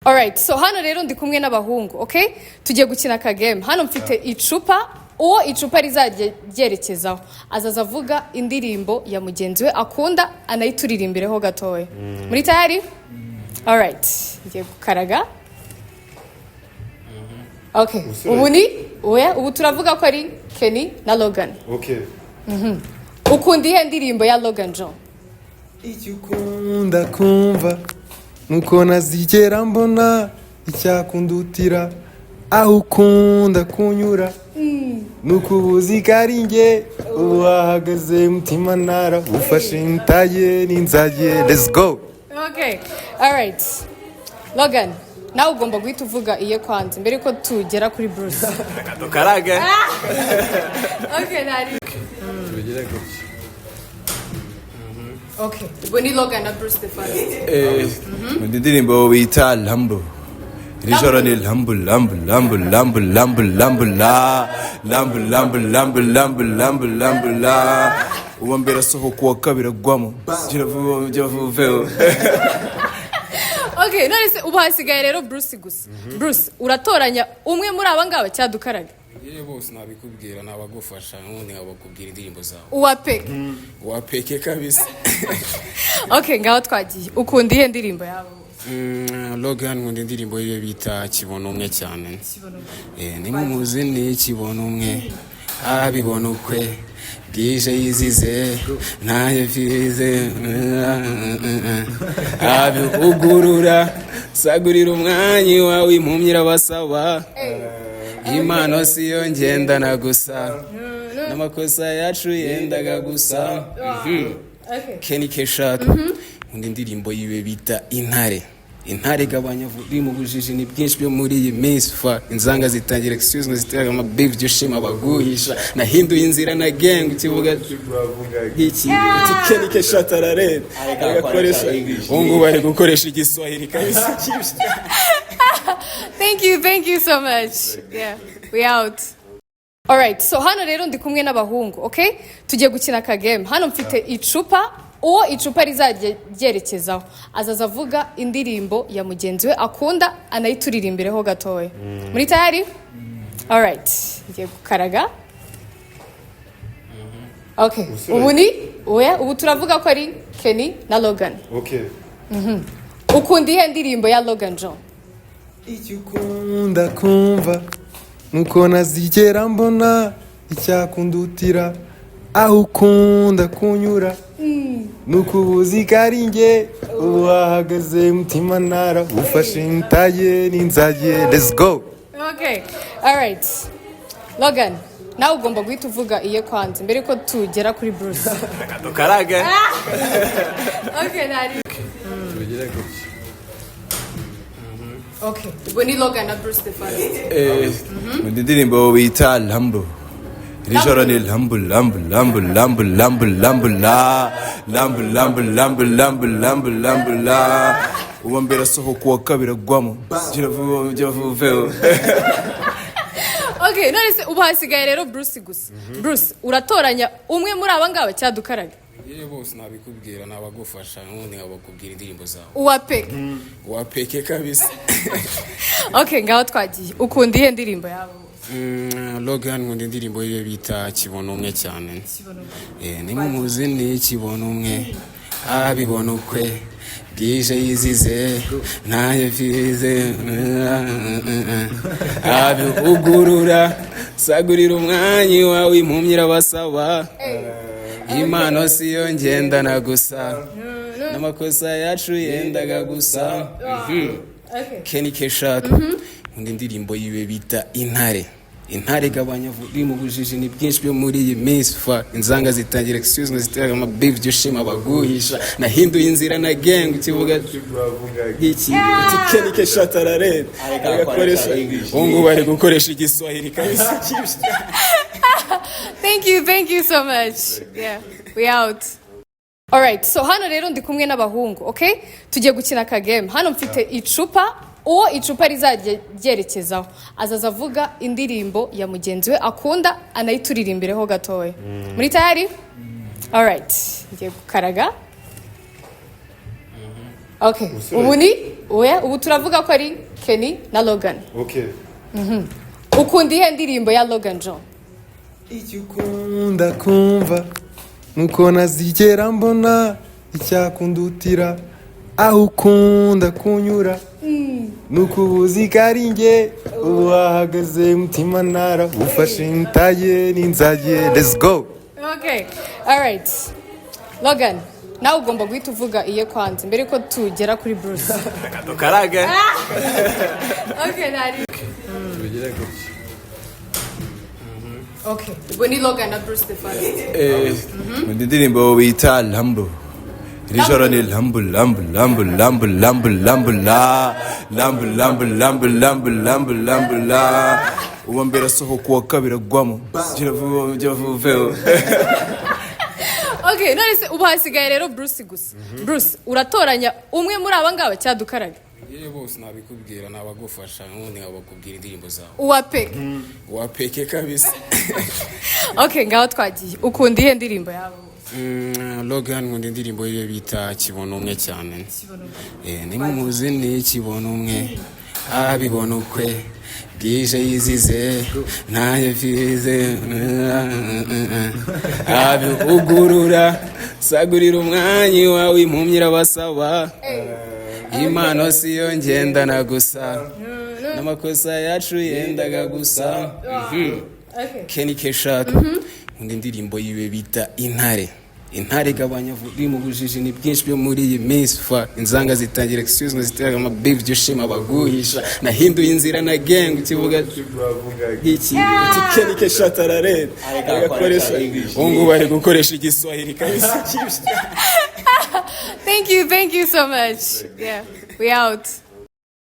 Alright, so hano rero ndi kumwe n'abahungu, okay? Tugiye gukina ka game. Hano mfite icupa, uwo icupa rizajye ryerekezaho. Azaza avuga indirimbo ya mugenzi we akunda anayituririmbiraho gatoya. Muri tayari? Alright, ngiye gukaraga. Okay, ubu turavuga ko ari Kenny na Logan. Okay. Ukunda ihe ndirimbo ya Logan John? Icyo ukunda kumva nuko nazigera mbona icyakundutira aho ukunda kunyura nuko ubuzi kari nge wahagaze mutima nara ufashe ntaye n'inzage. Let's go. Okay, alright. Logan, nawe ugomba guhita uvuga iye kwanza mbere ko tugera kuri Bruce. Dukaraga. Okay, nari. Tugera gutya. Okay, ubwo ni Logan na Bruce the first. Ndirimbo wita Lambo. Rijoro ni Lambo Lambo Lambo Lambo Lambo Lambo la Lambo Lambo Lambo Lambo Lambo Lambo la uwambera soho kuwa kabira gwamo jiravuve. Okay, none se ubasigaye rero Bruce gusa. Bruce, uratoranya umwe muri abangaba cyadukaraga. Yeye bose nabikubwira nabagufasha nundi nkabakubwira indirimbo zawe. Uwapeke. Uwapeke kabisa. Okay, ngaho twagiye. Ukunda ihe ndirimbo yabo? Logan nkunda indirimbo ye bita Kibono umwe cyane. Ni mumuzi ni Kibono umwe. Abibona ukwe. Bwije yizize ntaye vize abihugurura sagurira umwanyi wawe impumyira basaba impano siyo ngendana gusa n'amakosa yacu yendaga gusa. Kenny Keshat nkunda indirimbo yiwe bita Intare gabanya vuri mu bujiji ni bwinshi byo muri iyi minsi fa inzanga zitangira excuse ngo ziteraga ama baby byoshima baguhisha nahinduye inzira na gang kivuga iki Kenny Keshat arare agakoresha ungu bari gukoresha igiswahili kabisa. Thank you so much. Yeah, we out. Alright, so hano rero ndi kumwe n'abahungu, okay? Tugiye gukina ka game. Hano mfite icupa, uwo icupa rizajye ryerekezaho. Azaza avuga indirimbo ya mugenzi we akunda anayituririmbiraho gatoya. Muri tayari? Alright, ngiye gukaraga. Okay, ubu turavuga ko ari Kenny na Logan. Okay. Ukunda ihe ndirimbo ya Logan John? Icyo ukunda kumva nuko nazigera mbona icyakundutira aho ukunda kunyura nuko ubuzi kari nge wahagaze mutima nara ufashe ntaye n'inzage. Let's go. Okay, alright. Logan, nawe ugomba guhita uvuga iye kwanza mbere ko tugera kuri Bruce. Dukaraga. Okay, nari. Tugera gutya. Okay, ubwo ni Logan na Bruce the first. Ndirimbo wita Lambo. Rijoro ni Lambo Lambo Lambo Lambo Lambo Lambo la Lambo Lambo Lambo Lambo Lambo Lambo la uwambera soho kuwa kabira gwamo jiravuve. Okay, none se ubasigaye rero Bruce gusa. Bruce, uratoranya umwe muri abangaba cyadukaraga. Yeye bose nabikubwira nabagufasha nundi nkabakubwira indirimbo zawe. Uwapeke kabisa. Okay, ngaho twagiye. Ukunda ihe ndirimbo yabo? Logan nkunda indirimbo ye bita Kibono umwe cyane. Ni mumuzi ni Kibono umwe abibona ukwe bwije yizize ntaye vize abihugurura sagurira umwanyi wawe impumyira basaba impano siyo ngendana gusa n'amakosa yacu yendaga gusa. Kenny Keshat nkunda indirimbo yiwe bita Intare gabanya vuri mu bujiji ni bwinshi byo muri iyi minsi fa inzanga zitangira excuse ngo ziteraga ama baby byoshima baguhisha nahinduye inzira na gang kivuga iki Kenny Keshat arare agakoresha ungu bari gukoresha igiswahili kabisa. Thank you so much. Yeah, we out. Alright, so hano rero ndi kumwe n'abahungu, okay? Tugiye gukina ka game. Hano mfite icupa, uwo icupa rizajye ryerekezaho. Azaza avuga indirimbo ya mugenzi we akunda anayituririmbiraho gatoya. Muri tayari? Alright, ngiye gukaraga. Okay, oya ubu turavuga ko ari Kenny na Logan. Okay. Ukunda ihe ndirimbo ya Logan John? Icyo ukunda kumva nuko nazigera mbona icyakundutira aho ukunda kunyura nuko ubuzi kari nge wahagaze mutima nara ufashe ntaye n'inzage. Let's go. Okay. All right. Logan, nawe ugomba guhita uvuga iye kwanza mbere ko tugera kuri Bruce. Dukaraga. Okay, nari. Tubigire gutya. Okay. Ubwo ni Logan na Bruce the first. Nkunda indirimbo bita Lambo. Iri joro ni Lambo Lambo Lambo Lambo Lambo Lambo la Lambo Lambo Lambo Lambo Lambo Lambo la uwa mbere asohoka uwa kabiri agwamo jiravuveho. Okay, none se ubu hasigaye rero Bruce gusa. Bruce, uratoranya umwe muri aba ngaba cyadukaraga? yewe bose nabikubwira nabagufasha n'ubundi nkabakubwira indirimbo zawe Uwapeke. wapeke kabisa. Okay, ngaho twagiye. Ukunda ihe ndirimbo yawe? Logan nkunda indirimbo ye bita Kibono umwe cyane. Nimuzi ni Kibono umwe abibona ukwe bwije yizize ntaye fize abi ugurura sagurira umwanyi wawe impumyira basaba impano siyo ngendana gusa n'amakosa yacu yendaga gusa. Kenny Keshat nkunda indirimbo yiwe bita intare gabanya vuri mu bujiji ni byinshi byo muri iyi minsi fa inzanga zitangira excuse ngo ziteraga ama beef byo shima baguhisha nahinduye inzira na gang kivuga iki Kenny Keshat ararera agakoresha ungu bari gukoresha igiswahili kabisa. Thank you so much. Yeah, we out.